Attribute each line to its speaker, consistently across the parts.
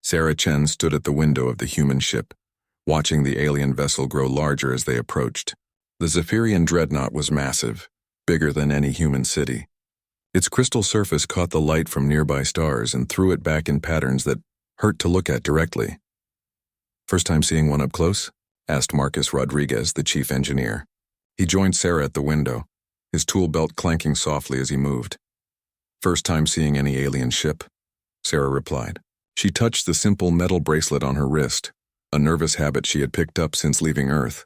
Speaker 1: Sarah Chen stood at the window of the human ship, watching the alien vessel grow larger as they approached. The Zephyrian dreadnought was massive, bigger than any human city. Its crystal surface caught the light from nearby stars and threw it back in patterns that hurt to look at directly. "First time seeing one up close?" asked Marcus Rodriguez, the chief engineer. He joined Sarah at the window, his tool belt clanking softly as he moved. "First time seeing any alien ship," Sarah replied. She touched the simple metal bracelet on her wrist, a nervous habit she had picked up since leaving Earth.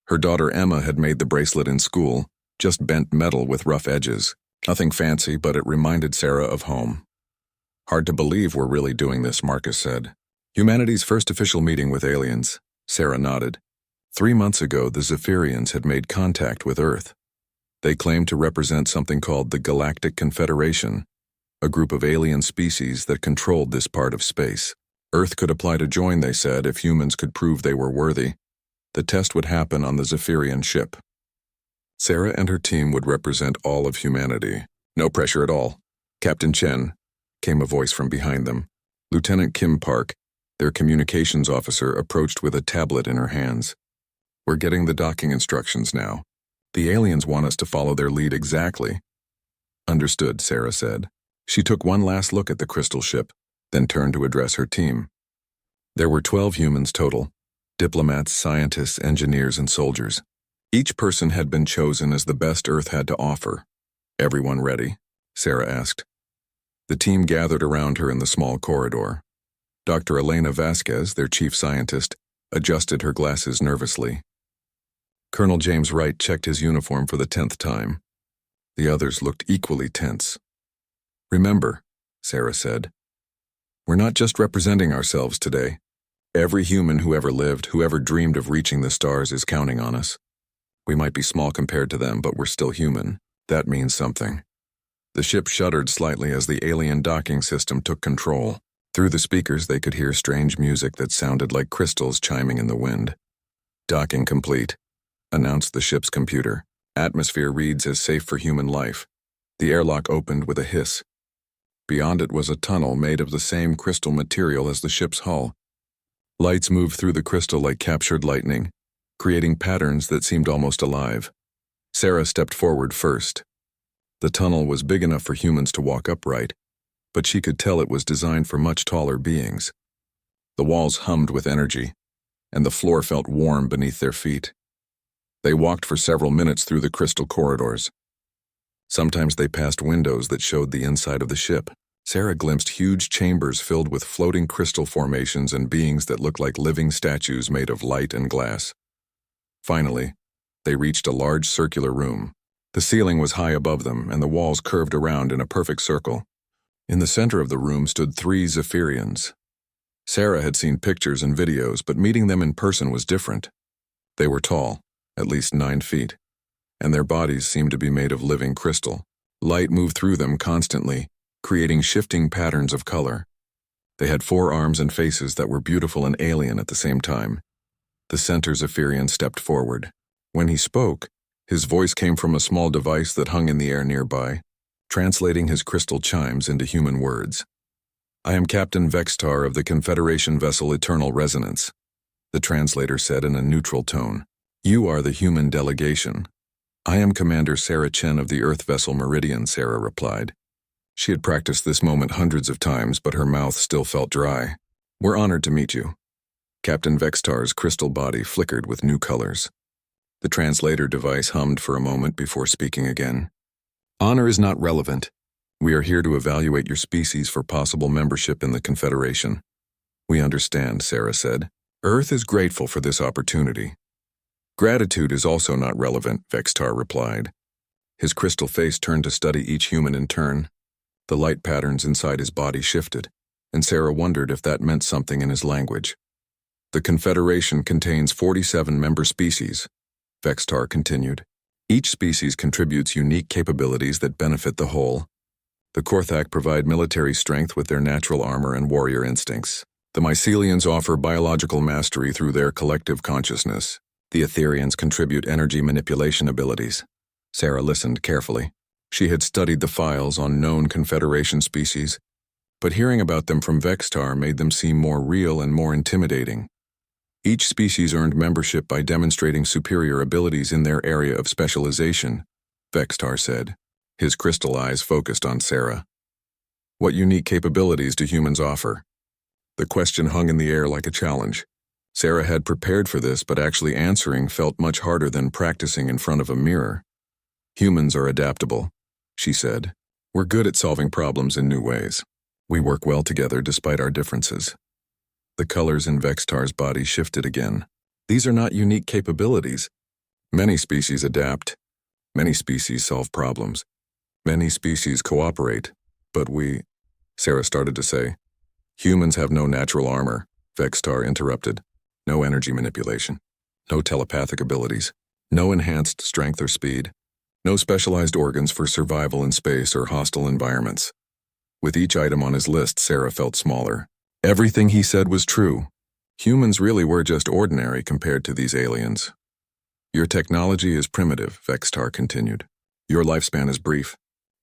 Speaker 1: Her daughter Emma had made the bracelet in school, just bent metal with rough edges. Nothing fancy, but it reminded Sarah of home. "Hard to believe we're really doing this," Marcus said. "Humanity's first official meeting with aliens," Sarah nodded. 3 months ago, the Zephyrians had made contact with Earth. They claimed to represent something called the Galactic Confederation, a group of alien species that controlled this part of space. Earth could apply to join, they said, if humans could prove they were worthy. The test would happen on the Zephyrian ship. Sarah and her team would represent all of humanity. "No pressure at all. Captain Chen," came a voice from behind them. Lieutenant Kim Park, their communications officer, approached with a tablet in her hands. "We're getting the docking instructions now. The aliens want us to follow their lead exactly." "Understood," Sarah said. She took one last look at the crystal ship, then turned to address her team. There were 12 humans total: diplomats, scientists, engineers, and soldiers. Each person had been chosen as the best Earth had to offer. "Everyone ready?" Sarah asked. The team gathered around her in the small corridor. Dr. Elena Vasquez, their chief scientist, adjusted her glasses nervously. Colonel James Wright checked his uniform for the 10th time. The others looked equally tense. "Remember," Sarah said, "we're not just representing ourselves today. Every human who ever lived, who ever dreamed of reaching the stars, is counting on us. We might be small compared to them, but we're still human. That means something." The ship shuddered slightly as the alien docking system took control. Through the speakers, they could hear strange music that sounded like crystals chiming in the wind. "Docking complete," announced the ship's computer. "Atmosphere reads as safe for human life." The airlock opened with a hiss. Beyond it was a tunnel made of the same crystal material as the ship's hull. Lights moved through the crystal like captured lightning, creating patterns that seemed almost alive. Sarah stepped forward first. The tunnel was big enough for humans to walk upright, but she could tell it was designed for much taller beings. The walls hummed with energy, and the floor felt warm beneath their feet. They walked for several minutes through the crystal corridors. Sometimes they passed windows that showed the inside of the ship. Sarah glimpsed huge chambers filled with floating crystal formations and beings that looked like living statues made of light and glass. Finally, they reached a large circular room. The ceiling was high above them, and the walls curved around in a perfect circle. In the center of the room stood 3 Zephyrians. Sarah had seen pictures and videos, but meeting them in person was different. They were tall, at least 9 feet, and their bodies seemed to be made of living crystal. Light moved through them constantly, creating shifting patterns of color. They had 4 arms and faces that were beautiful and alien at the same time. The center Zephyrian stepped forward. When he spoke, his voice came from a small device that hung in the air nearby, translating his crystal chimes into human words. "I am Captain Vextar of the Confederation vessel Eternal Resonance," the translator said in a neutral tone. "You are the human delegation." "I am Commander Sarah Chen of the Earth vessel Meridian," Sarah replied. She had practiced this moment hundreds of times, but her mouth still felt dry. "We're honored to meet you." Captain Vextar's crystal body flickered with new colors. The translator device hummed for a moment before speaking again. "Honor is not relevant. We are here to evaluate your species for possible membership in the Confederation." "We understand," Sarah said. "Earth is grateful for this opportunity." "Gratitude is also not relevant," Vextar replied. His crystal face turned to study each human in turn. The light patterns inside his body shifted, and Sarah wondered if that meant something in his language. "The Confederation contains 47 member species," Vextar continued. "Each species contributes unique capabilities that benefit the whole. The Korthak provide military strength with their natural armor and warrior instincts. The Mycelians offer biological mastery through their collective consciousness. The Etherians contribute energy manipulation abilities." Sarah listened carefully. She had studied the files on known Confederation species, but hearing about them from Vextar made them seem more real and more intimidating. Each species earned membership by demonstrating superior abilities in their area of specialization, Vextar said, his crystal eyes focused on Sarah. What unique capabilities do humans offer? The question hung in the air like a challenge. Sarah had prepared for this, but actually answering felt much harder than practicing in front of a mirror. Humans are adaptable, she said. We're good at solving problems in new ways. We work well together despite our differences. The colors in Vextar's body shifted again. These are not unique capabilities. Many species adapt. Many species solve problems. Many species cooperate. But we, Sarah started to say. Humans have no natural armor, Vextar interrupted. No energy manipulation. No telepathic abilities. No enhanced strength or speed. No specialized organs for survival in space or hostile environments. With each item on his list, Sarah felt smaller. Everything he said was true. Humans really were just ordinary compared to these aliens. Your technology is primitive, Vextar continued. Your lifespan is brief.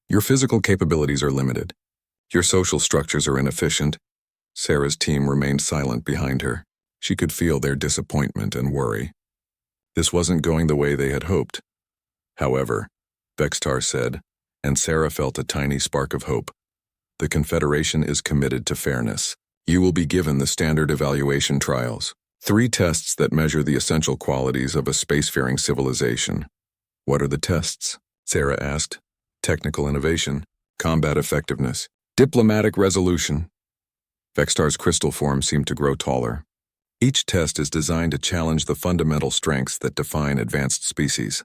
Speaker 1: Your physical capabilities are limited. Your social structures are inefficient. Sarah's team remained silent behind her. She could feel their disappointment and worry. This wasn't going the way they had hoped. However, Vextar said, and Sarah felt a tiny spark of hope. The Confederation is committed to fairness. You will be given the standard evaluation trials, 3 tests that measure the essential qualities of a spacefaring civilization. What are the tests? Sarah asked. Technical innovation, combat effectiveness, diplomatic resolution. Vextar's crystal form seemed to grow taller. Each test is designed to challenge the fundamental strengths that define advanced species.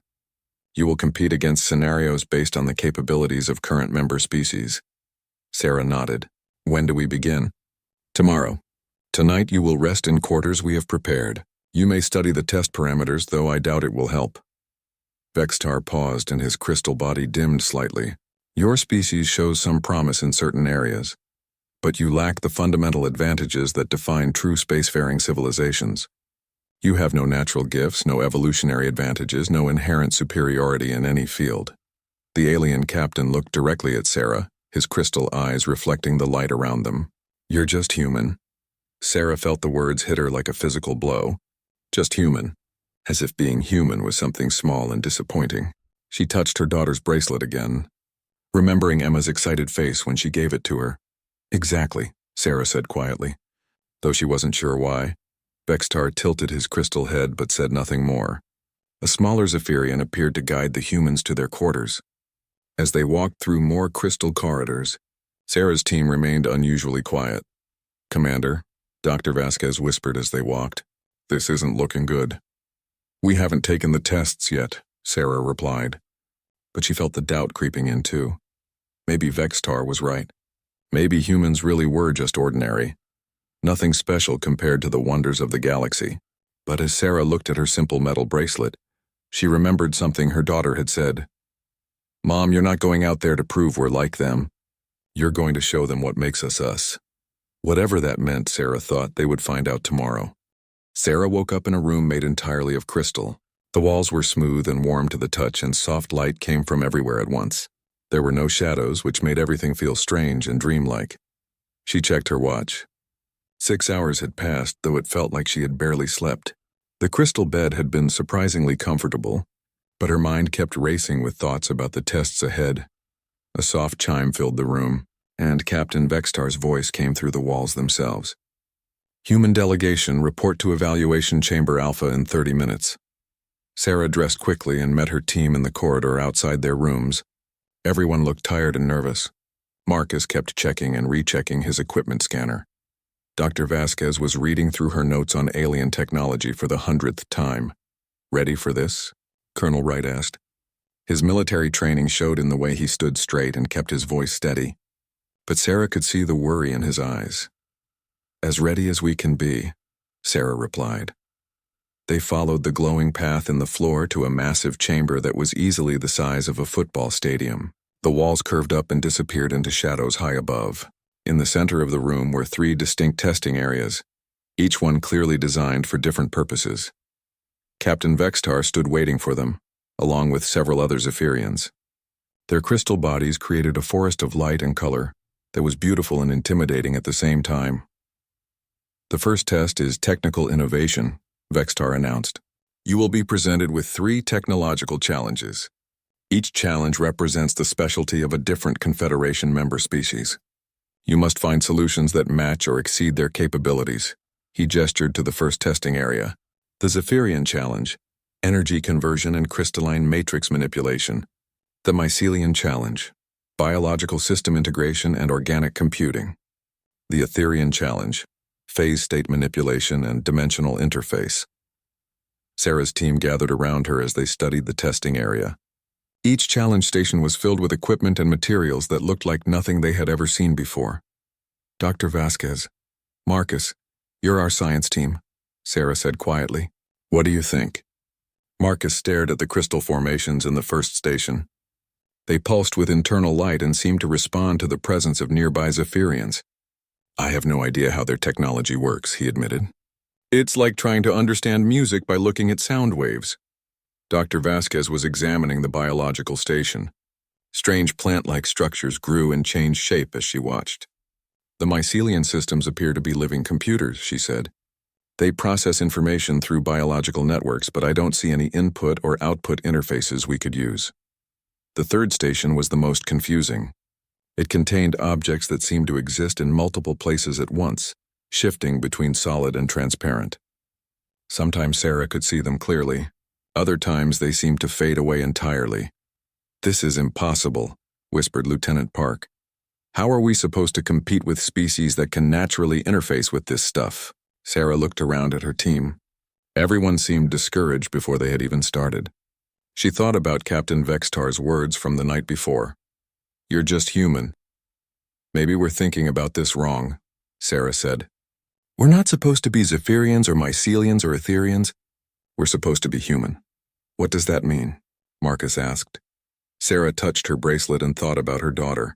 Speaker 1: You will compete against scenarios based on the capabilities of current member species. Sarah nodded. When do we begin? Tomorrow. Tonight you will rest in quarters we have prepared. You may study the test parameters, though I doubt it will help. Vextar paused and his crystal body dimmed slightly. Your species shows some promise in certain areas, but you lack the fundamental advantages that define true spacefaring civilizations. You have no natural gifts, no evolutionary advantages, no inherent superiority in any field. The alien captain looked directly at Sarah, his crystal eyes reflecting the light around them. You're just human. Sarah felt the words hit her like a physical blow. Just human. As if being human was something small and disappointing. She touched her daughter's bracelet again, remembering Emma's excited face when she gave it to her. Exactly, Sarah said quietly. Though she wasn't sure why, Vextar tilted his crystal head but said nothing more. A smaller Zephyrian appeared to guide the humans to their quarters. As they walked through more crystal corridors, Sarah's team remained unusually quiet. Commander, Dr. Vasquez whispered as they walked, this isn't looking good. We haven't taken the tests yet, Sarah replied. But she felt the doubt creeping in too. Maybe Vextar was right. Maybe humans really were just ordinary. Nothing special compared to the wonders of the galaxy. But as Sarah looked at her simple metal bracelet, she remembered something her daughter had said. Mom, you're not going out there to prove we're like them. You're going to show them what makes us us. Whatever that meant, Sarah thought they would find out tomorrow. Sarah woke up in a room made entirely of crystal. The walls were smooth and warm to the touch, and soft light came from everywhere at once. There were no shadows, which made everything feel strange and dreamlike. She checked her watch. 6 hours had passed, though it felt like she had barely slept. The crystal bed had been surprisingly comfortable, but her mind kept racing with thoughts about the tests ahead. A soft chime filled the room, and Captain Vextar's voice came through the walls themselves. Human delegation, report to Evaluation Chamber Alpha in 30 minutes. Sarah dressed quickly and met her team in the corridor outside their rooms. Everyone looked tired and nervous. Marcus kept checking and rechecking his equipment scanner. Dr. Vasquez was reading through her notes on alien technology for the 100th time. Ready for this? Colonel Wright asked. His military training showed in the way he stood straight and kept his voice steady. But Sarah could see the worry in his eyes. As ready as we can be, Sarah replied. They followed the glowing path in the floor to a massive chamber that was easily the size of a football stadium. The walls curved up and disappeared into shadows high above. In the center of the room were 3 distinct testing areas, each one clearly designed for different purposes. Captain Vextar stood waiting for them, along with several other Zephyrians. Their crystal bodies created a forest of light and color, that was beautiful and intimidating at the same time. The first test is technical innovation, Vextar announced. You will be presented with 3 technological challenges. Each challenge represents the specialty of a different Confederation member species. You must find solutions that match or exceed their capabilities. He gestured to the first testing area. The Zephyrian Challenge, energy conversion and crystalline matrix manipulation. The Mycelian Challenge, biological system integration and organic computing. The Etherian Challenge, phase state manipulation and dimensional interface. Sarah's team gathered around her as they studied the testing area. Each challenge station was filled with equipment and materials that looked like nothing they had ever seen before. Dr. Vasquez, Marcus, you're our science team, Sarah said quietly. What do you think? Marcus stared at the crystal formations in the first station. They pulsed with internal light and seemed to respond to the presence of nearby Zephyrians. I have no idea how their technology works, he admitted. It's like trying to understand music by looking at sound waves. Dr. Vasquez was examining the biological station. Strange plant-like structures grew and changed shape as she watched. The mycelian systems appear to be living computers, she said. They process information through biological networks, but I don't see any input or output interfaces we could use. The third station was the most confusing. It contained objects that seemed to exist in multiple places at once, shifting between solid and transparent. Sometimes Sarah could see them clearly. Other times they seemed to fade away entirely. This is impossible, whispered Lieutenant Park. How are we supposed to compete with species that can naturally interface with this stuff? Sarah looked around at her team. Everyone seemed discouraged before they had even started. She thought about Captain Vextar's words from the night before. You're just human. Maybe we're thinking about this wrong, Sarah said. We're not supposed to be Zephyrians or Mycelians or Etherians. We're supposed to be human. What does that mean? Marcus asked. Sarah touched her bracelet and thought about her daughter.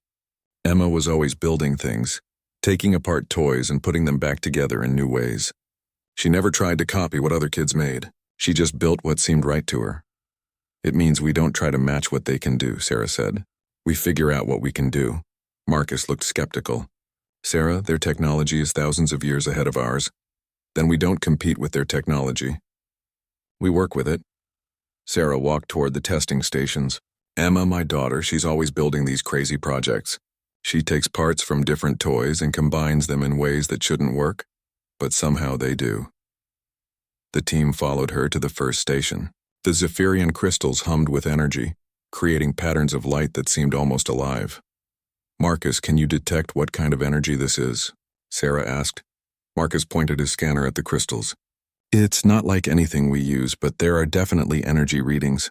Speaker 1: Emma was always building things, taking apart toys and putting them back together in new ways. She never tried to copy what other kids made. She just built what seemed right to her. It means we don't try to match what they can do, Sarah said. We figure out what we can do. Marcus looked skeptical. Sarah, their technology is thousands of years ahead of ours. Then we don't compete with their technology. We work with it. Sarah walked toward the testing stations. Emma, my daughter, she's always building these crazy projects. She takes parts from different toys and combines them in ways that shouldn't work, but somehow they do. The team followed her to the first station. The Zephyrian crystals hummed with energy, creating patterns of light that seemed almost alive. Marcus, can you detect what kind of energy this is? Sarah asked. Marcus pointed his scanner at the crystals. It's not like anything we use, but there are definitely energy readings.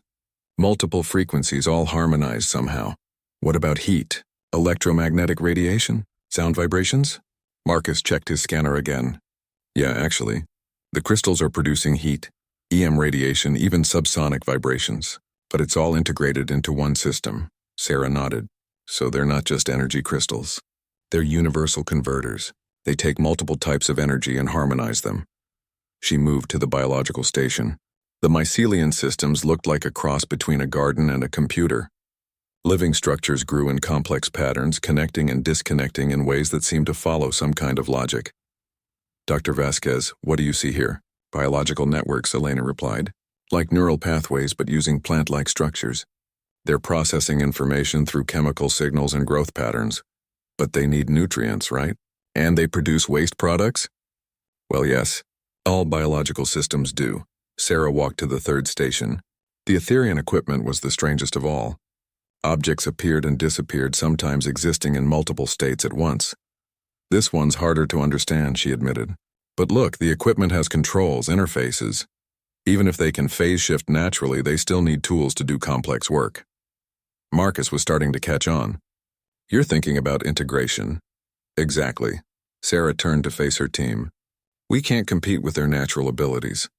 Speaker 1: Multiple frequencies all harmonized somehow. What about heat? Electromagnetic radiation? Sound vibrations? Marcus checked his scanner again. Yeah, actually. The crystals are producing heat, EM radiation, even subsonic vibrations. But it's all integrated into one system. Sarah nodded. So they're not just energy crystals. They're universal converters. They take multiple types of energy and harmonize them. She moved to the biological station. The mycelian systems looked like a cross between a garden and a computer. Living structures grew in complex patterns, connecting and disconnecting in ways that seemed to follow some kind of logic. Dr. Vasquez, what do you see here? Biological networks, Elena replied. Like neural pathways, but using plant-like structures. They're processing information through chemical signals and growth patterns. But they need nutrients, right? And they produce waste products? Well, yes. All biological systems do. Sarah walked to the third station. The Etherian equipment was the strangest of all. Objects appeared and disappeared, sometimes existing in multiple states at once. This one's harder to understand, she admitted. But look, the equipment has controls, interfaces. Even if they can phase shift naturally, they still need tools to do complex work. Marcus was starting to catch on. You're thinking about integration. Exactly. Sarah turned to face her team. We can't compete with their natural abilities.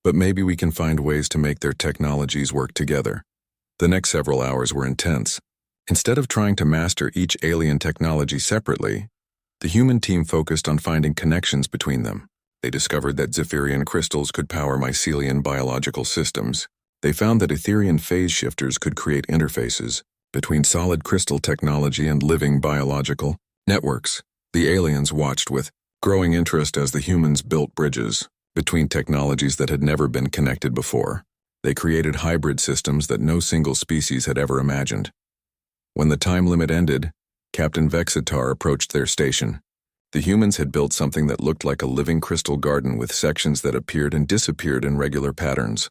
Speaker 1: But maybe we can find ways to make their technologies work together. The next several hours were intense. Instead of trying to master each alien technology separately, the human team focused on finding connections between them. They discovered that Zephyrian crystals could power mycelian biological systems. They found that Etherian phase shifters could create interfaces between solid crystal technology and living biological. Networks. The aliens watched with growing interest as the humans built bridges between technologies that had never been connected before. They created hybrid systems that no single species had ever imagined. When the time limit ended, Captain Vexitar approached their station. The humans had built something that looked like a living crystal garden with sections that appeared and disappeared in regular patterns.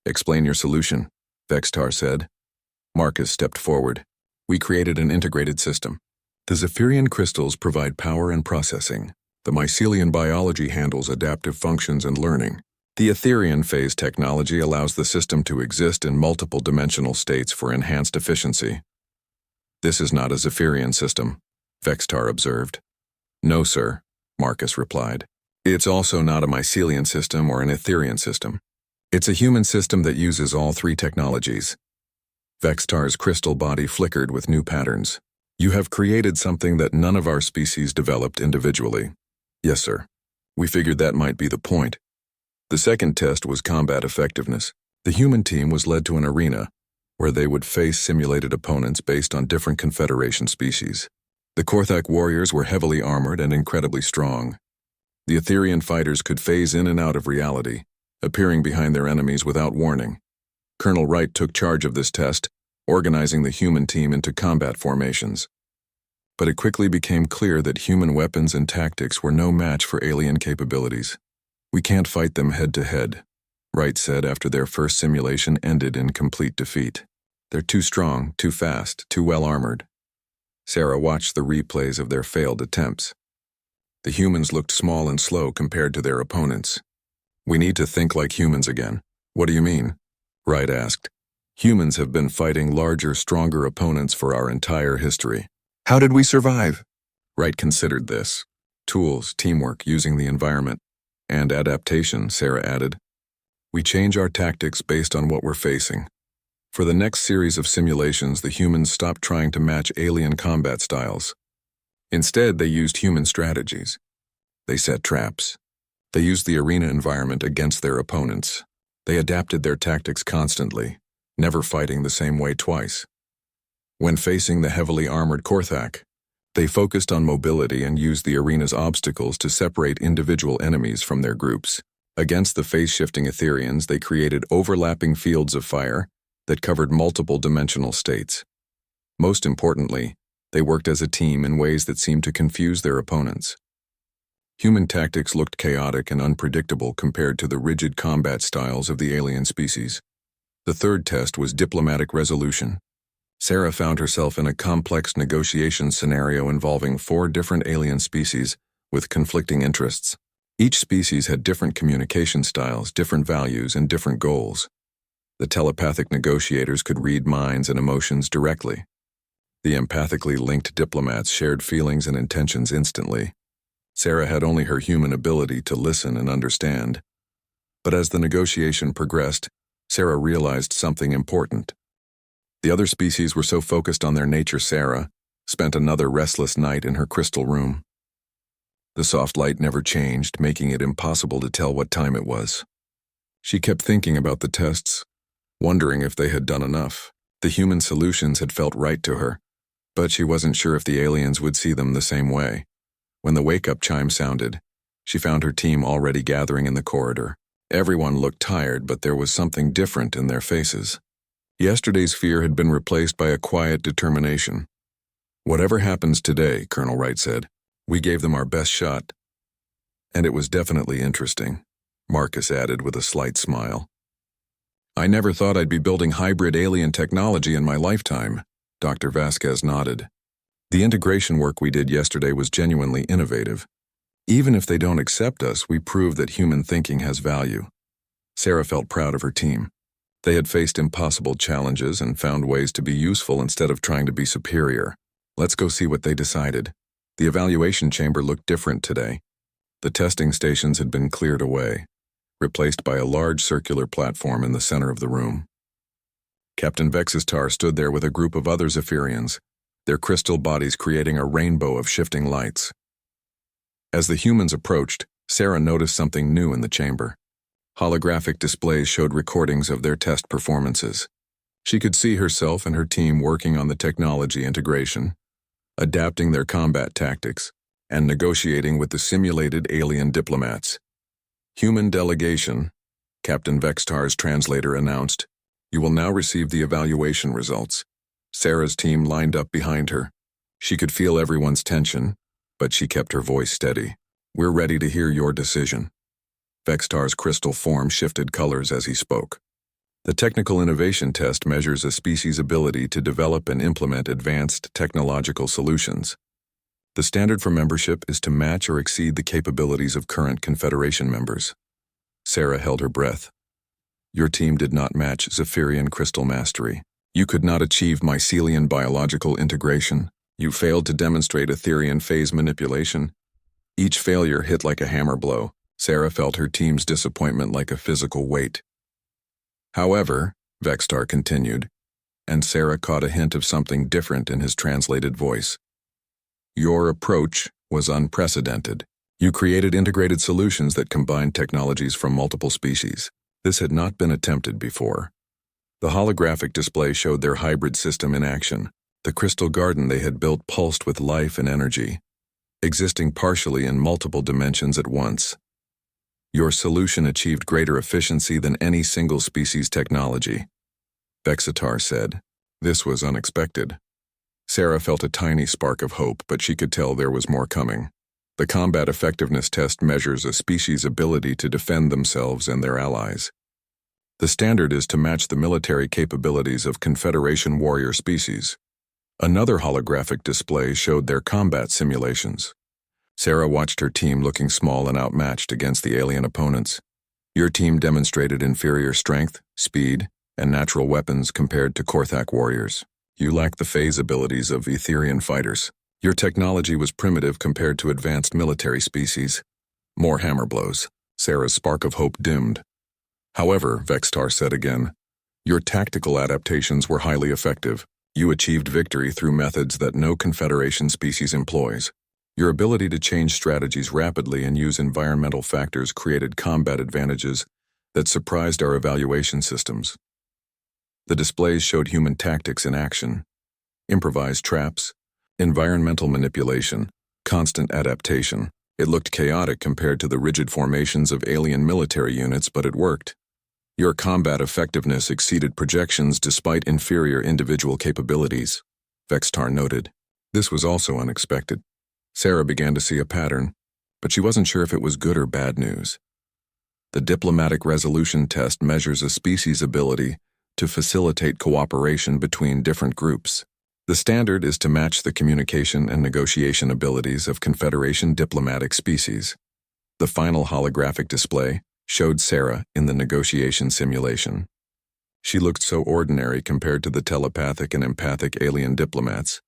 Speaker 1: "Explain your solution," Vexitar said. Marcus stepped forward. "We created an integrated system. The Zephyrian crystals provide power and processing. The mycelian biology handles adaptive functions and learning. The Etherian phase technology allows the system to exist in multiple dimensional states for enhanced efficiency." "This is not a Zephyrian system," Vexitar observed. "No, sir," Marcus replied. "It's also not a mycelian system or an Etherian system. It's a human system that uses all three technologies." Vexitar's crystal body flickered with new patterns. "You have created something that none of our species developed individually." "Yes, sir. We figured that might be the point." The second test was combat effectiveness. The human team was led to an arena where they would face simulated opponents based on different Confederation species. The Korthak warriors were heavily armored and incredibly strong. The Etherian fighters could phase in and out of reality, appearing behind their enemies without warning. Colonel Wright took charge of this test, organizing the human team into combat formations. But it quickly became clear that human weapons and tactics were no match for alien capabilities. "We can't fight them head-to-head," Wright said after their first simulation ended in complete defeat. "They're too strong, too fast, too well-armored." Sarah watched the replays of their failed attempts. The humans looked small and slow compared to their opponents. "We need to think like humans again." "What do you mean?" Wright asked. "Humans have been fighting larger, stronger opponents for our entire history. How did we survive?" Wright considered this. "Tools, teamwork, using the environment, and adaptation," Sarah added. "We change our tactics based on what we're facing." For the next series of simulations, the humans stopped trying to match alien combat styles. Instead, they used human strategies. They set traps. They used the arena environment against their opponents. They adapted their tactics constantly, never fighting the same way twice. When facing the heavily armored Korthak, they focused on mobility and used the arena's obstacles to separate individual enemies from their groups. Against the phase-shifting Etherians, they created overlapping fields of fire that covered multiple dimensional states. Most importantly, they worked as a team in ways that seemed to confuse their opponents. Human tactics looked chaotic and unpredictable compared to the rigid combat styles of the alien species. The third test was diplomatic resolution. Sarah found herself in a complex negotiation scenario involving 4 different alien species with conflicting interests. Each species had different communication styles, different values, and different goals. The telepathic negotiators could read minds and emotions directly. The empathically linked diplomats shared feelings and intentions instantly. Sarah had only her human ability to listen and understand. But as the negotiation progressed, Sarah realized something important. The other species were so focused on their nature. Sarah spent another restless night in her crystal room. The soft light never changed, making it impossible to tell what time it was. She kept thinking about the tests, wondering if they had done enough. The human solutions had felt right to her, but she wasn't sure if the aliens would see them the same way. When the wake-up chime sounded, she found her team already gathering in the corridor. Everyone looked tired, but there was something different in their faces. Yesterday's fear had been replaced by a quiet determination. "Whatever happens today," Colonel Wright said, "we gave them our best shot." "And it was definitely interesting," Marcus added with a slight smile. "I never thought I'd be building hybrid alien technology in my lifetime," Dr. Vasquez nodded. "The integration work we did yesterday was genuinely innovative. Even if they don't accept us, we proved that human thinking has value." Sarah felt proud of her team. They had faced impossible challenges and found ways to be useful instead of trying to be superior. Let's go see what they decided. The evaluation chamber looked different today. The testing stations had been cleared away, replaced by a large circular platform in the center of the room. Captain Vexistar stood there with a group of other Zephyrians, their crystal bodies creating a rainbow of shifting lights. As the humans approached, Sarah noticed something new in the chamber. Holographic displays showed recordings of their test performances. She could see herself and her team working on the technology integration. adapting their combat tactics, and negotiating with the simulated alien diplomats. Human delegation, Captain Vextar's translator announced. You will now receive the evaluation results. Sarah's team lined up behind her. She could feel everyone's tension, but she kept her voice steady. We're ready to hear your decision. Vextar's crystal form shifted colors as he spoke. The technical innovation test measures a species' ability to develop and implement advanced technological solutions. The standard for membership is to match or exceed the capabilities of current Confederation members. Sarah held her breath. Your team did not match Zephyrian crystal mastery. You could not achieve mycelian biological integration. You failed to demonstrate Etherian phase manipulation. Each failure hit like a hammer blow. Sarah felt her team's disappointment like a physical weight. However, Vextar continued, and Sarah caught a hint of something different in his translated voice. Your approach was unprecedented. You created integrated solutions that combined technologies from multiple species. This had not been attempted before. The holographic display showed their hybrid system in action. The crystal garden they had built pulsed with life and energy, existing partially in multiple dimensions at once. Your solution achieved greater efficiency than any single species technology, Vexatar said. This was unexpected. Sarah felt a tiny spark of hope, but she could tell there was more coming. The combat effectiveness test measures a species' ability to defend themselves and their allies. The standard is to match the military capabilities of Confederation warrior species. Another holographic display showed their combat simulations. Sarah watched her team looking small and outmatched against the alien opponents. Your team demonstrated inferior strength, speed, and natural weapons compared to Korthak warriors. You lacked the phase abilities of Etherian fighters. Your technology was primitive compared to advanced military species. More hammer blows. Sarah's spark of hope dimmed. However, Vextar said again, your tactical adaptations were highly effective. You achieved victory through methods that no Confederation species employs. Your ability to change strategies rapidly and use environmental factors created combat advantages that surprised our evaluation systems. The displays showed human tactics in action. Improvised traps, environmental manipulation, constant adaptation. It looked chaotic compared to the rigid formations of alien military units, but it worked. Your combat effectiveness exceeded projections despite inferior individual capabilities, Vextar noted. This was also unexpected. Sarah began to see a pattern, but she wasn't sure if it was good or bad news. The diplomatic resolution test measures a species' ability to facilitate cooperation between different groups. The standard is to match the communication and negotiation abilities of Confederation diplomatic species. The final holographic display showed Sarah in the negotiation simulation. She looked so ordinary compared to the telepathic and empathic alien diplomats.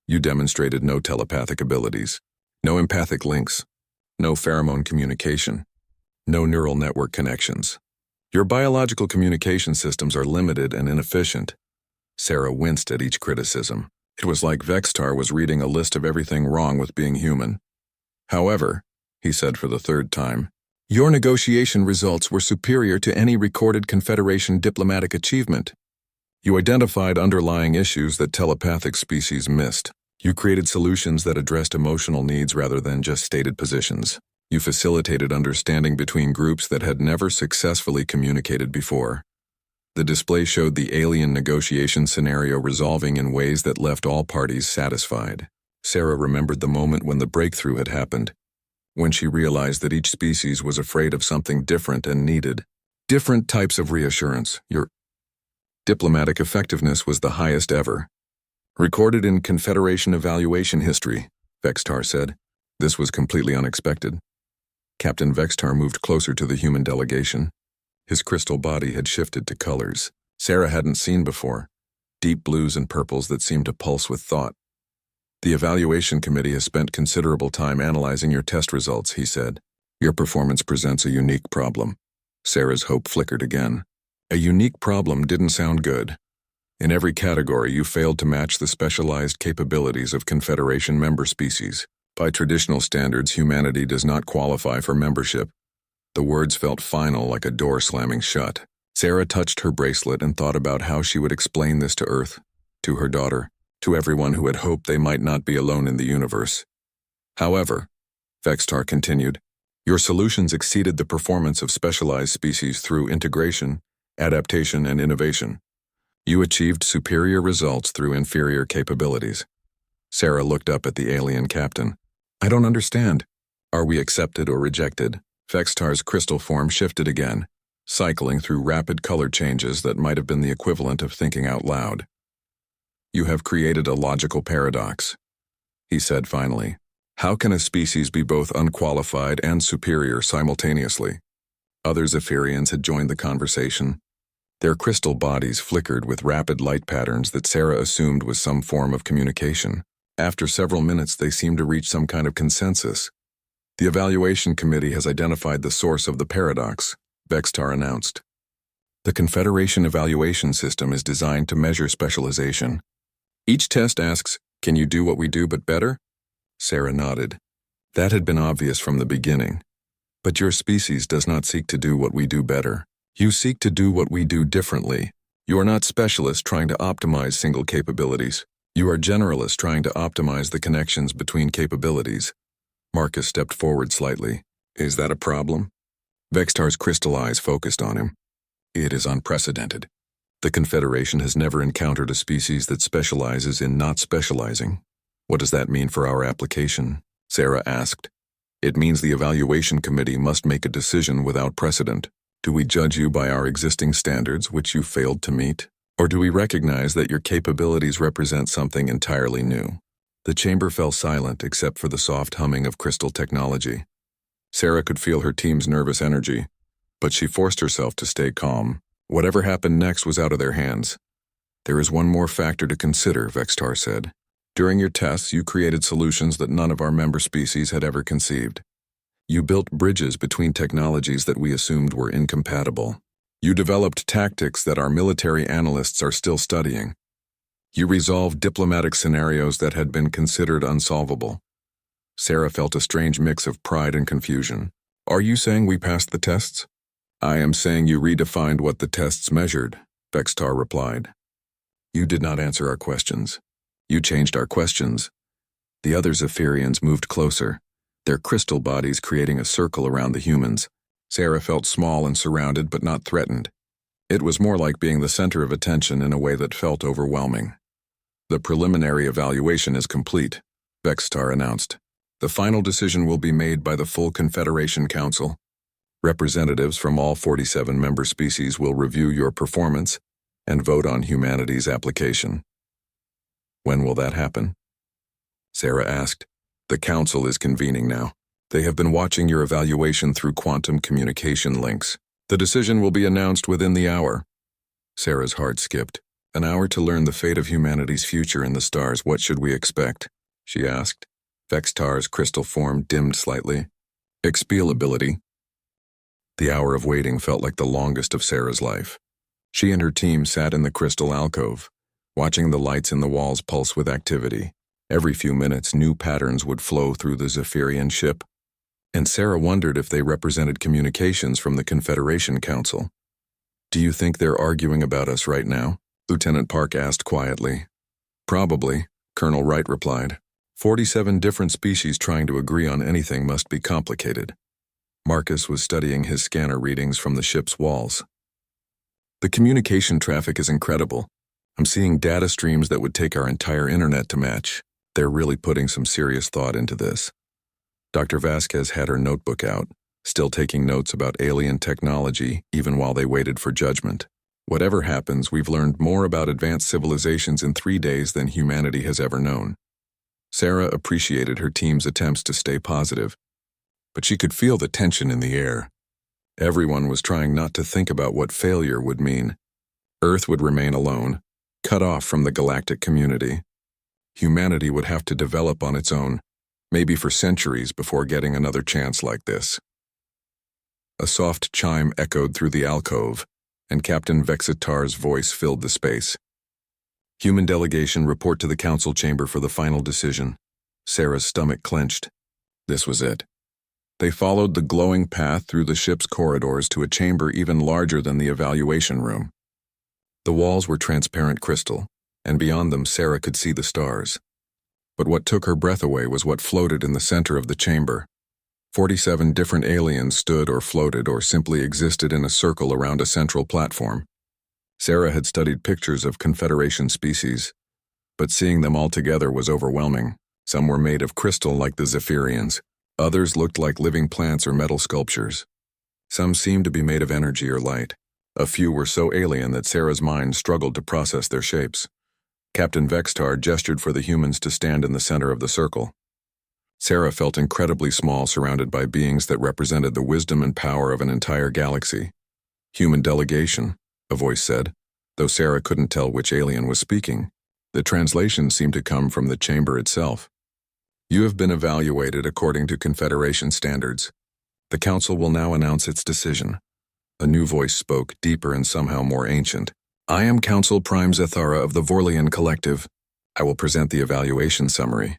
Speaker 1: You demonstrated no telepathic abilities, no empathic links, no pheromone communication, no neural network connections. Your biological communication systems are limited and inefficient. Sarah winced at each criticism. It was like Vextar was reading a list of everything wrong with being human. However, he said for the third time, your negotiation results were superior to any recorded Confederation diplomatic achievement. You identified underlying issues that telepathic species missed. You created solutions that addressed emotional needs rather than just stated positions. You facilitated understanding between groups that had never successfully communicated before. The display showed the alien negotiation scenario resolving in ways that left all parties satisfied. Sarah remembered the moment when the breakthrough had happened, when she realized that each species was afraid of something different and needed different types of reassurance. Your diplomatic effectiveness was the highest ever, recorded in Confederation evaluation history, Vextar said. This was completely unexpected. Captain Vextar moved closer to the human delegation. His crystal body had shifted to colors Sarah hadn't seen before, deep blues and purples that seemed to pulse with thought. The evaluation committee has spent considerable time analyzing your test results, he said. Your performance presents a unique problem. Sarah's hope flickered again. A unique problem didn't sound good. In every category, you failed to match the specialized capabilities of Confederation member species. By traditional standards, humanity does not qualify for membership. The words felt final, like a door slamming shut. Sarah touched her bracelet and thought about how she would explain this to Earth, to her daughter. to everyone who had hoped they might not be alone in the universe. However, Vextar continued, your solutions exceeded the performance of specialized species through integration, adaptation, and innovation. You achieved superior results through inferior capabilities. Sarah looked up at the alien captain. I don't understand. Are we accepted or rejected? Vextar's crystal form shifted again, cycling through rapid color changes that might have been the equivalent of thinking out loud. You have created a logical paradox, he said finally. How can a species be both unqualified and superior simultaneously? Other Zephyrians had joined the conversation. Their crystal bodies flickered with rapid light patterns that Sarah assumed was some form of communication. After several minutes, they seemed to reach some kind of consensus. The evaluation committee has identified the source of the paradox, Vextar announced. The Confederation evaluation system is designed to measure specialization. Each test asks, can you do what we do but better? Sarah nodded. That had been obvious from the beginning. But your species does not seek to do what we do better. You seek to do what we do differently. You are not specialists trying to optimize single capabilities. You are generalists trying to optimize the connections between capabilities. Marcus stepped forward slightly. Is that a problem? Vextar's crystal eyes focused on him. It is unprecedented. The Confederation has never encountered a species that specializes in not specializing. What does that mean for our application? Sarah asked. It means the evaluation committee must make a decision without precedent. Do we judge you by our existing standards, which you failed to meet? Or do we recognize that your capabilities represent something entirely new? The chamber fell silent except for the soft humming of crystal technology. Sarah could feel her team's nervous energy, but she forced herself to stay calm. Whatever happened next was out of their hands. There is one more factor to consider, Vextar said. During your tests, you created solutions that none of our member species had ever conceived. You built bridges between technologies that we assumed were incompatible. You developed tactics that our military analysts are still studying. You resolved diplomatic scenarios that had been considered unsolvable. Sarah felt a strange mix of pride and confusion. Are you saying we passed the tests? I am saying you redefined what the tests measured, Vextar replied. You did not answer our questions. You changed our questions. The other Zephyrians moved closer, their crystal bodies creating a circle around the humans. Sarah felt small and surrounded but not threatened. It was more like being the center of attention in a way that felt overwhelming. The preliminary evaluation is complete, Vextar announced. The final decision will be made by the full Confederation Council. Representatives from all 47 member species will review your performance and vote on humanity's application. When will that happen? Sarah asked. The council is convening now. They have been watching your evaluation through quantum communication links. The decision will be announced within the hour. Sarah's heart skipped. An hour to learn the fate of humanity's future in the stars. What should we expect? She asked. Vextar's crystal form dimmed slightly. Expialability. The hour of waiting felt like the longest of Sarah's life. She and her team sat in the crystal alcove, watching the lights in the walls pulse with activity. Every few minutes, new patterns would flow through the Zephyrian ship, and Sarah wondered if they represented communications from the Confederation Council. Do you think they're arguing about us right now? Lieutenant Park asked quietly. Probably, Colonel Wright replied. 47 different species trying to agree on anything must be complicated. Marcus was studying his scanner readings from the ship's walls. The communication traffic is incredible. I'm seeing data streams that would take our entire internet to match. They're really putting some serious thought into this. Dr. Vasquez had her notebook out, still taking notes about alien technology even while they waited for judgment. Whatever happens, we've learned more about advanced civilizations in 3 days than humanity has ever known. Sarah appreciated her team's attempts to stay positive, but she could feel the tension in the air. Everyone was trying not to think about what failure would mean. Earth would remain alone, cut off from the galactic community. Humanity would have to develop on its own, maybe for centuries before getting another chance like this. A soft chime echoed through the alcove, and Captain Vexitar's voice filled the space. Human delegation report to the council chamber for the final decision. Sarah's stomach clenched. This was it. They followed the glowing path through the ship's corridors to a chamber even larger than the evaluation room. The walls were transparent crystal, and beyond them Sarah could see the stars. But what took her breath away was what floated in the center of the chamber. 47 different aliens stood or floated or simply existed in a circle around a central platform. Sarah had studied pictures of Confederation species, but seeing them all together was overwhelming. Some were made of crystal like the Zephyrians. Others looked like living plants or metal sculptures. Some seemed to be made of energy or light. A few were so alien that Sarah's mind struggled to process their shapes. Captain Vextar gestured for the humans to stand in the center of the circle. Sarah felt incredibly small, surrounded by beings that represented the wisdom and power of an entire galaxy. "Human delegation," a voice said, though Sarah couldn't tell which alien was speaking. The translation seemed to come from the chamber itself. "You have been evaluated according to Confederation standards. The Council will now announce its decision." A new voice spoke, deeper and somehow more ancient. "I am Council Prime Zethara of the Vorlian Collective. I will present the evaluation summary."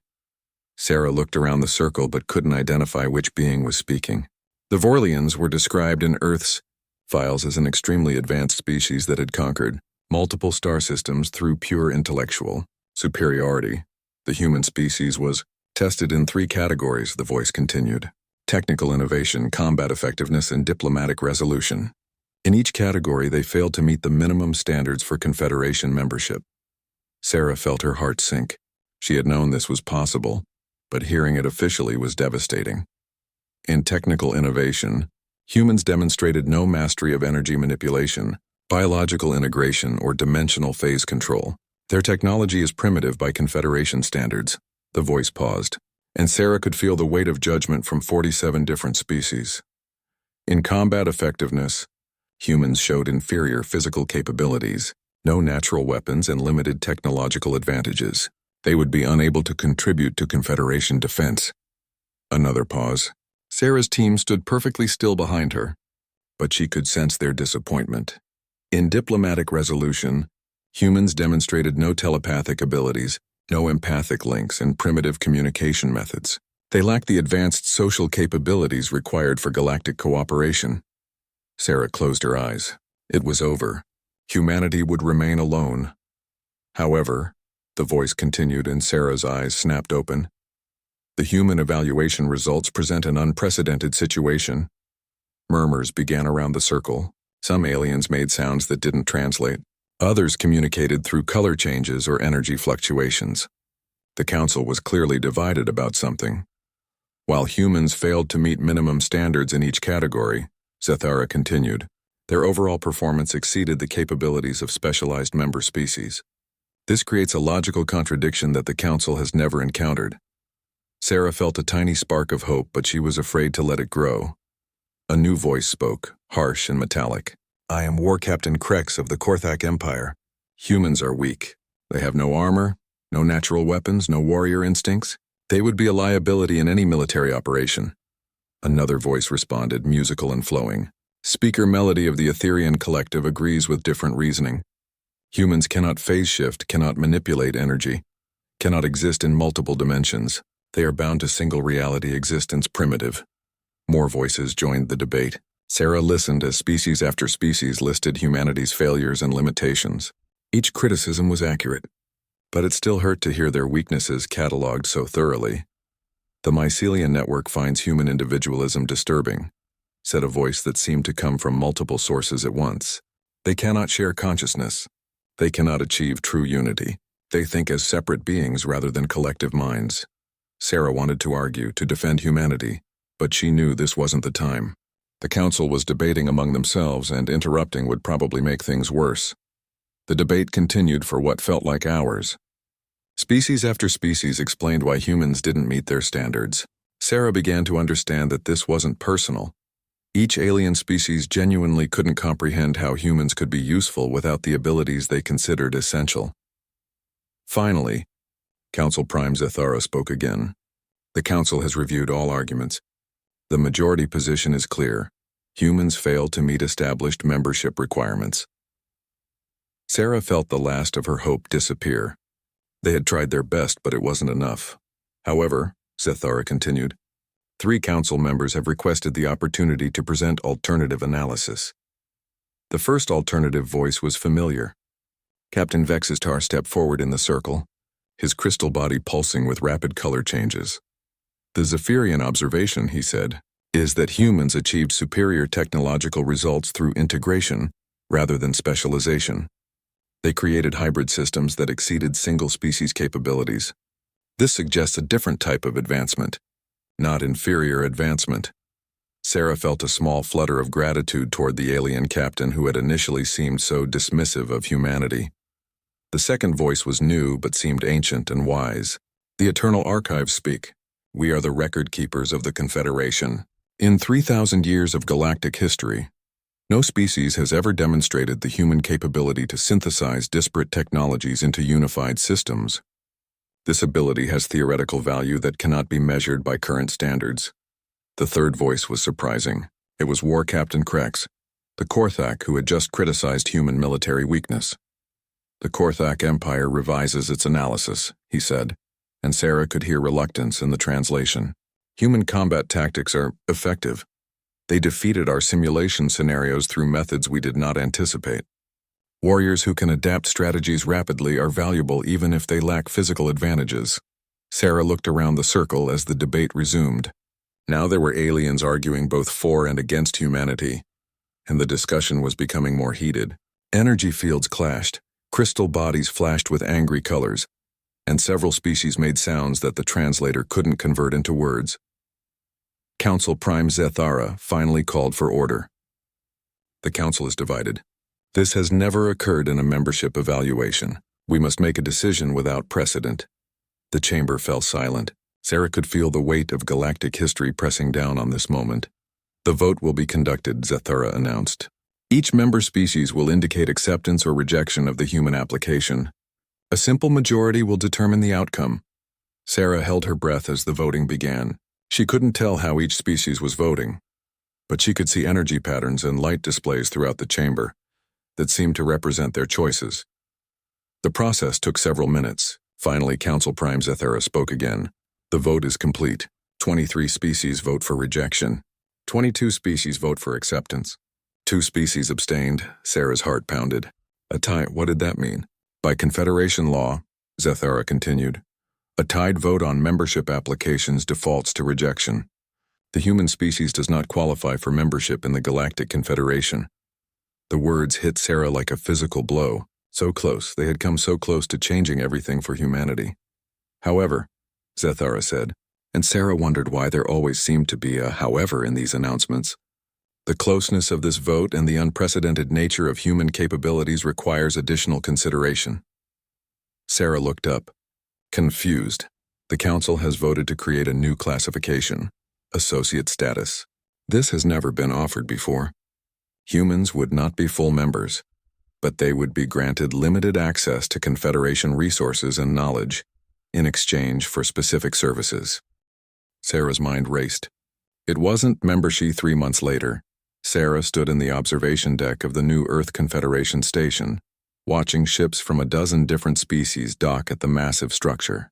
Speaker 1: Sarah looked around the circle but couldn't identify which being was speaking. The Vorlians were described in Earth's files as an extremely advanced species that had conquered multiple star systems through pure intellectual superiority. The human species was tested in 3 categories, the voice continued: technical innovation, combat effectiveness, and diplomatic resolution. In each category, they failed to meet the minimum standards for Confederation membership. Sarah felt her heart sink. She had known this was possible, but hearing it officially was devastating. In technical innovation, humans demonstrated no mastery of energy manipulation, biological integration, or dimensional phase control. Their technology is primitive by Confederation standards. The voice paused, and Sarah could feel the weight of judgment from 47 different species. In combat effectiveness, humans showed inferior physical capabilities, no natural weapons, and limited technological advantages. They would be unable to contribute to Confederation defense. Another pause. Sarah's team stood perfectly still behind her, but she could sense their disappointment. In diplomatic resolution, humans demonstrated no telepathic abilities, no empathic links, and primitive communication methods. They lacked the advanced social capabilities required for galactic cooperation. Sarah closed her eyes. It was over. Humanity would remain alone. However, the voice continued and Sarah's eyes snapped open. The human evaluation results present an unprecedented situation. Murmurs began around the circle. Some aliens made sounds that didn't translate. Others communicated through color changes or energy fluctuations. The council was clearly divided about something. While humans failed to meet minimum standards in each category, Zethara continued, their overall performance exceeded the capabilities of specialized member species. This creates a logical contradiction that the council has never encountered. Sarah felt a tiny spark of hope, but she was afraid to let it grow. A new voice spoke, harsh and metallic. "I am War Captain Krex of the Korthak Empire. Humans are weak. They have no armor, no natural weapons, no warrior instincts. They would be a liability in any military operation." Another voice responded, musical and flowing. "Speaker Melody of the Etherian Collective agrees with different reasoning. Humans cannot phase shift, cannot manipulate energy, cannot exist in multiple dimensions. They are bound to single reality existence, primitive." More voices joined the debate. Sarah listened as species after species listed humanity's failures and limitations. Each criticism was accurate, but it still hurt to hear their weaknesses cataloged so thoroughly. "The mycelium network finds human individualism disturbing," said a voice that seemed to come from multiple sources at once. "They cannot share consciousness. They cannot achieve true unity. They think as separate beings rather than collective minds." Sarah wanted to argue, to defend humanity, but she knew this wasn't the time. The council was debating among themselves, and interrupting would probably make things worse. The debate continued for what felt like hours. Species after species explained why humans didn't meet their standards. Sarah began to understand that this wasn't personal. Each alien species genuinely couldn't comprehend how humans could be useful without the abilities they considered essential. Finally, Council Prime Zethara spoke again. "The Council has reviewed all arguments. The majority position is clear. Humans fail to meet established membership requirements." Sarah felt the last of her hope disappear. They had tried their best, but it wasn't enough. "However," Zethara continued, 3 council members have requested the opportunity to present alternative analysis." The first alternative voice was familiar. Captain Vexistar stepped forward in the circle, his crystal body pulsing with rapid color changes. The Zephyrian observation, he said, is that humans achieved superior technological results through integration rather than specialization. They created hybrid systems that exceeded single-species capabilities. This suggests a different type of advancement, not inferior advancement. Sarah felt a small flutter of gratitude toward the alien captain who had initially seemed so dismissive of humanity. The second voice was new but seemed ancient and wise. The Eternal Archives speak. We are the record keepers of the Confederation. In 3,000 years of galactic history, no species has ever demonstrated the human capability to synthesize disparate technologies into unified systems. This ability has theoretical value that cannot be measured by current standards. The third voice was surprising. It was War Captain Krex, the Korthak who had just criticized human military weakness. The Korthak Empire revises its analysis, he said, and Sarah could hear reluctance in the translation. Human combat tactics are effective. They defeated our simulation scenarios through methods we did not anticipate. Warriors who can adapt strategies rapidly are valuable even if they lack physical advantages. Sarah looked around the circle as the debate resumed. Now there were aliens arguing both for and against humanity, and the discussion was becoming more heated. Energy fields clashed, crystal bodies flashed with angry colors, and several species made sounds that the translator couldn't convert into words. Council Prime Zethara finally called for order. The council is divided. This has never occurred in a membership evaluation. We must make a decision without precedent. The chamber fell silent. Sarah could feel the weight of galactic history pressing down on this moment. The vote will be conducted, Zethara announced. Each member species will indicate acceptance or rejection of the human application. A simple majority will determine the outcome. Sarah held her breath as the voting began. She couldn't tell how each species was voting, but she could see energy patterns and light displays throughout the chamber that seemed to represent their choices. The process took several minutes. Finally, Council Prime Zethara spoke again. The vote is complete. 23 species vote for rejection. 22 species vote for acceptance. 2 species abstained. Sarah's heart pounded. A tie, what did that mean? By Confederation law, Zethara continued, a tied vote on membership applications defaults to rejection. The human species does not qualify for membership in the Galactic Confederation. The words hit Sarah like a physical blow. So close, they had come so close to changing everything for humanity. However, Zethara said, and Sarah wondered why there always seemed to be a however in these announcements. The closeness of this vote and the unprecedented nature of human capabilities requires additional consideration. Sarah looked up, confused. The council has voted to create a new classification, associate status. This has never been offered before. Humans would not be full members, but they would be granted limited access to Confederation resources and knowledge in exchange for specific services. Sarah's mind raced. It wasn't membership 3 months later. Sarah stood in the observation deck of the new Earth Confederation station, watching ships from a dozen different species dock at the massive structure.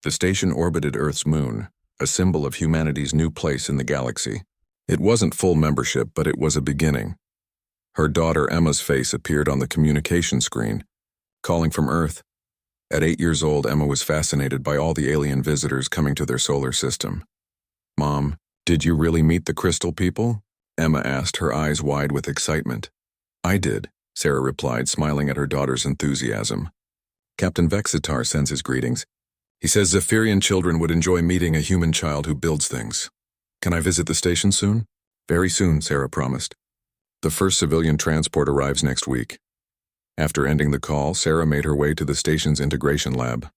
Speaker 1: The station orbited Earth's moon, a symbol of humanity's new place in the galaxy. It wasn't full membership, but it was a beginning. Her daughter Emma's face appeared on the communication screen, calling from Earth. At 8 years old, Emma was fascinated by all the alien visitors coming to their solar system. Mom, did you really meet the crystal people? Emma asked, her eyes wide with excitement. I did, Sarah replied, smiling at her daughter's enthusiasm. Captain Vexitar sends his greetings. He says Zephyrian children would enjoy meeting a human child who builds things. Can I visit the station soon? Very soon, Sarah promised. The first civilian transport arrives next week. After ending the call, Sarah made her way to the station's integration lab.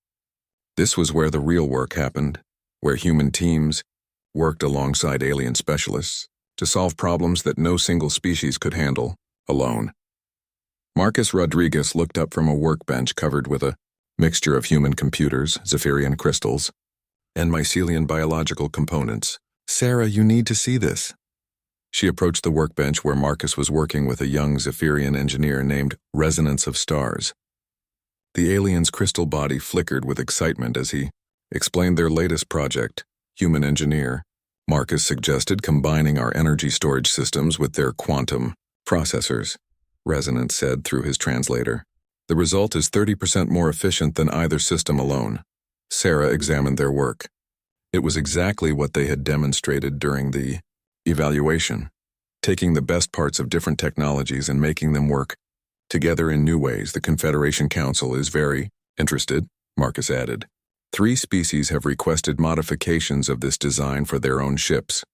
Speaker 1: This was where the real work happened, where human teams worked alongside alien specialists to solve problems that no single species could handle alone. Marcus Rodriguez looked up from a workbench covered with a mixture of human computers, Zephyrian crystals, and mycelian biological components. Sarah, you need to see this. She approached the workbench where Marcus was working with a young Zephyrian engineer named Resonance of Stars. The alien's crystal body flickered with excitement as he explained their latest project, Human Engineer. Marcus suggested combining our energy storage systems with their quantum processors, Resonance said through his translator. The result is 30% more efficient than either system alone. Sarah examined their work. It was exactly what they had demonstrated during the evaluation, taking the best parts of different technologies and making them work together in new ways. The Confederation Council is very interested, Marcus added. 3 species have requested modifications of this design for their own ships.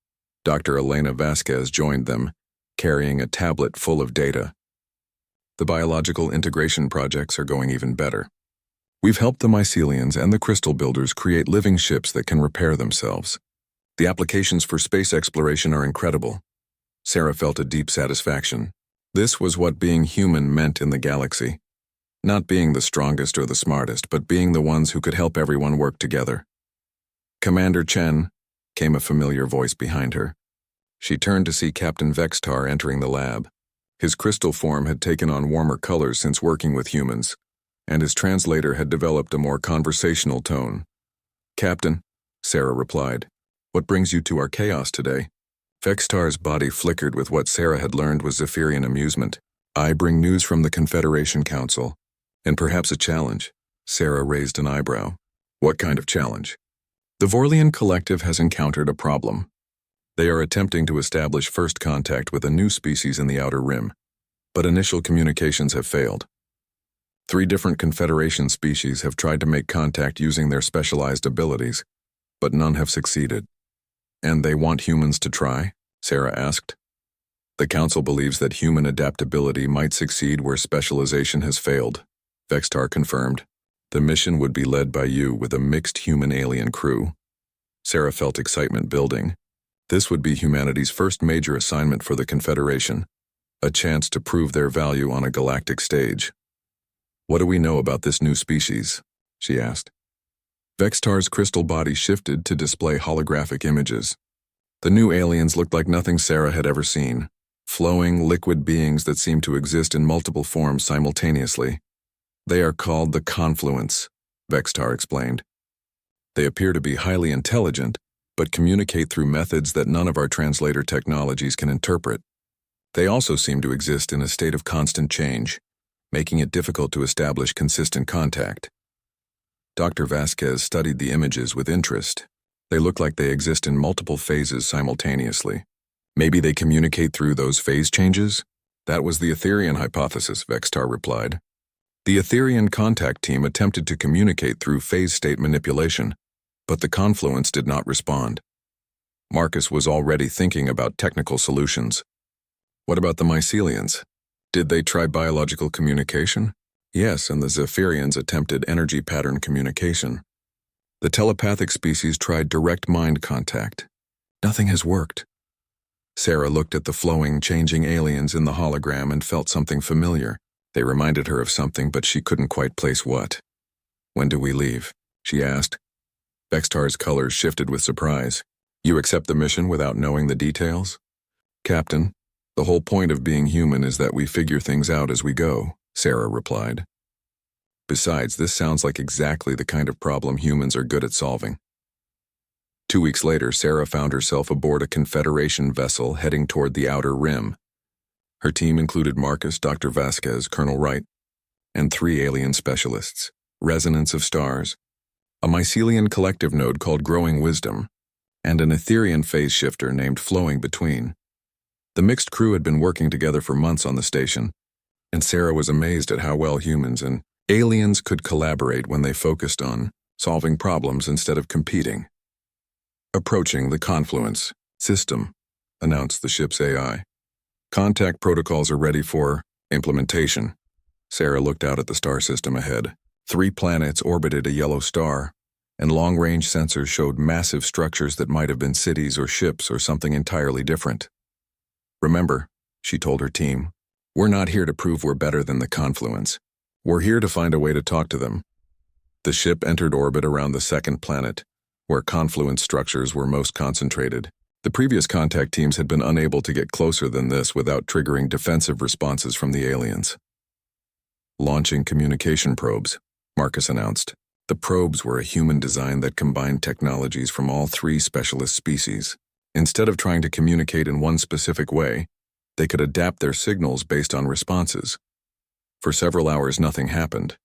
Speaker 1: Dr. Elena Vasquez joined them, carrying a tablet full of data. The biological integration projects are going even better. We've helped the mycelians and the crystal builders create living ships that can repair themselves. The applications for space exploration are incredible. Sarah felt a deep satisfaction. This was what being human meant in the galaxy. Not being the strongest or the smartest, but being the ones who could help everyone work together. Commander Chen, came a familiar voice behind her. She turned to see Captain Vextar entering the lab. His crystal form had taken on warmer colors since working with humans, and his translator had developed a more conversational tone. Captain, Sarah replied, what brings you to our chaos today? Vextar's body flickered with what Sarah had learned was Zephyrian amusement. I bring news from the Confederation Council, and perhaps a challenge. Sarah raised an eyebrow. What kind of challenge? The Vorlian Collective has encountered a problem. They are attempting to establish first contact with a new species in the Outer Rim, but initial communications have failed. 3 different Confederation species have tried to make contact using their specialized abilities, but none have succeeded. And they want humans to try? Sarah asked. The Council believes that human adaptability might succeed where specialization has failed, Vextar confirmed. The mission would be led by you with a mixed human-alien crew. Sarah felt excitement building. This would be humanity's first major assignment for the Confederation, a chance to prove their value on a galactic stage. What do we know about this new species? She asked. Vextar's crystal body shifted to display holographic images. The new aliens looked like nothing Sarah had ever seen, flowing, liquid beings that seemed to exist in multiple forms simultaneously. They are called the Confluence, Vextar explained. They appear to be highly intelligent, but communicate through methods that none of our translator technologies can interpret. They also seem to exist in a state of constant change, making it difficult to establish consistent contact. Dr. Vasquez studied the images with interest. They look like they exist in multiple phases simultaneously. Maybe they communicate through those phase changes? That was the Etherian hypothesis, Vextar replied. The Etherian contact team attempted to communicate through phase state manipulation, but the Confluence did not respond. Marcus was already thinking about technical solutions. What about the mycelians? Did they try biological communication? Yes, and the Zephyrians attempted energy pattern communication. The telepathic species tried direct mind contact. Nothing has worked. Sarah looked at the flowing, changing aliens in the hologram and felt something familiar. They reminded her of something, but she couldn't quite place what. When do we leave? She asked. Vextar's colors shifted with surprise. You accept the mission without knowing the details? Captain, the whole point of being human is that we figure things out as we go, Sarah replied. Besides, this sounds like exactly the kind of problem humans are good at solving. 2 weeks later, Sarah found herself aboard a Confederation vessel heading toward the Outer Rim. Her team included Marcus, Dr. Vasquez, Colonel Wright, and 3 alien specialists, Resonance of Stars, a mycelian collective node called Growing Wisdom, and an Etherian phase shifter named Flowing Between. The mixed crew had been working together for months on the station, and Sarah was amazed at how well humans and aliens could collaborate when they focused on solving problems instead of competing. Approaching the Confluence system, announced the ship's AI. Contact protocols are ready for implementation. Sarah looked out at the star system ahead. 3 planets orbited a yellow star, and long-range sensors showed massive structures that might have been cities or ships or something entirely different. Remember, she told her team, we're not here to prove we're better than the Confluence. We're here to find a way to talk to them. The ship entered orbit around the 2nd planet, where confluence structures were most concentrated. The previous contact teams had been unable to get closer than this without triggering defensive responses from the aliens. Launching communication probes, Marcus announced. The probes were a human design that combined technologies from all 3 specialist species. Instead of trying to communicate in one specific way, they could adapt their signals based on responses. For several hours, nothing happened.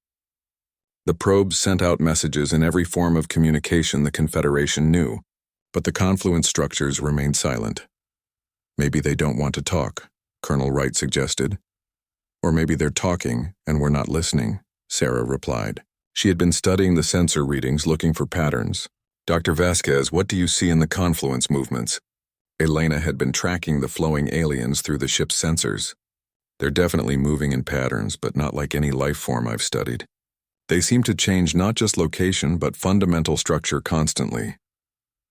Speaker 1: The probes sent out messages in every form of communication the Confederation knew, but the confluence structures remained silent. Maybe they don't want to talk, Colonel Wright suggested. Or maybe they're talking and we're not listening, Sarah replied. She had been studying the sensor readings looking for patterns. Dr. Vasquez, what do you see in the confluence movements? Elena had been tracking the flowing aliens through the ship's sensors. They're definitely moving in patterns, but not like any life form I've studied. They seem to change not just location, but fundamental structure constantly.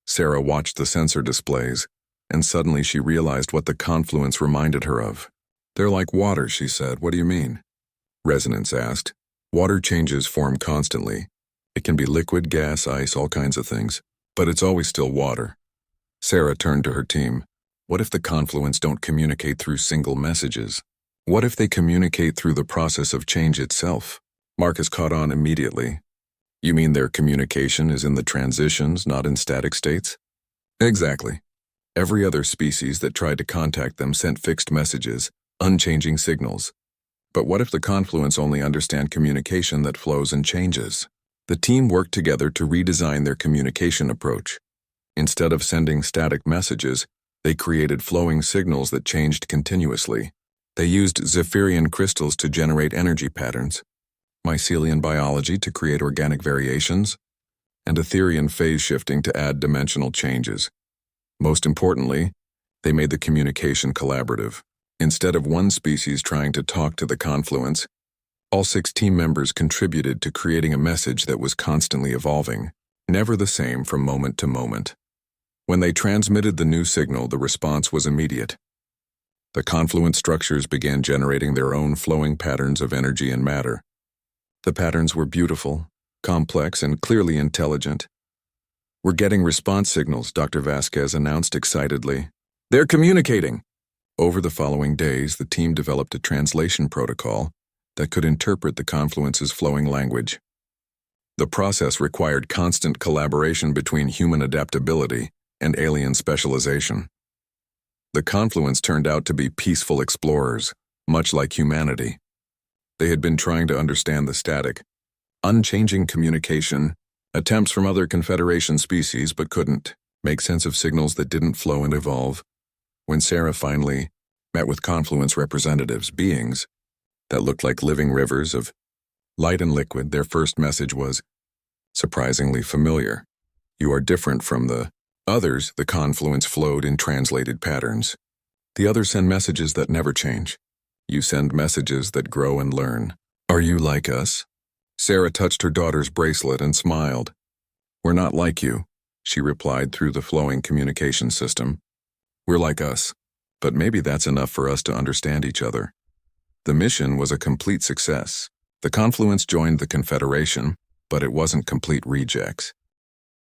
Speaker 1: Sarah watched the sensor displays, and suddenly she realized what the confluence reminded her of. They're like water, she said. What do you mean? Resonance asked. Water changes form constantly. It can be liquid, gas, ice, all kinds of things, but it's always still water. Sarah turned to her team. What if the confluence don't communicate through single messages? What if they communicate through the process of change itself? Marcus caught on immediately. You mean their communication is in the transitions, not in static states? Exactly. Every other species that tried to contact them sent fixed messages, unchanging signals. But what if the confluence only understand communication that flows and changes? The team worked together to redesign their communication approach. Instead of sending static messages, they created flowing signals that changed continuously. They used Zephyrian crystals to generate energy patterns, mycelian biology to create organic variations, and Etherian phase shifting to add dimensional changes. Most importantly, they made the communication collaborative. Instead of one species trying to talk to the confluence, all 6 team members contributed to creating a message that was constantly evolving, never the same from moment to moment. When they transmitted the new signal, the response was immediate. The confluence structures began generating their own flowing patterns of energy and matter. The patterns were beautiful, complex, and clearly intelligent. We're getting response signals, Dr. Vasquez announced excitedly. They're communicating! Over the following days, the team developed a translation protocol that could interpret the confluence's flowing language. The process required constant collaboration between human adaptability and alien specialization. The confluence turned out to be peaceful explorers, much like humanity. They had been trying to understand the static, unchanging communication, attempts from other Confederation species but couldn't make sense of signals that didn't flow and evolve. When Sarah finally met with confluence representatives, beings that looked like living rivers of light and liquid, their first message was surprisingly familiar. You are different from the others. The confluence flowed in translated patterns. The others send messages that never change. You send messages that grow and learn. Are you like us? Sarah touched her daughter's bracelet and smiled. We're not like you, she replied through the flowing communication system. We're like us, but maybe that's enough for us to understand each other. The mission was a complete success. The confluence joined the Confederation, but it wasn't complete rejects.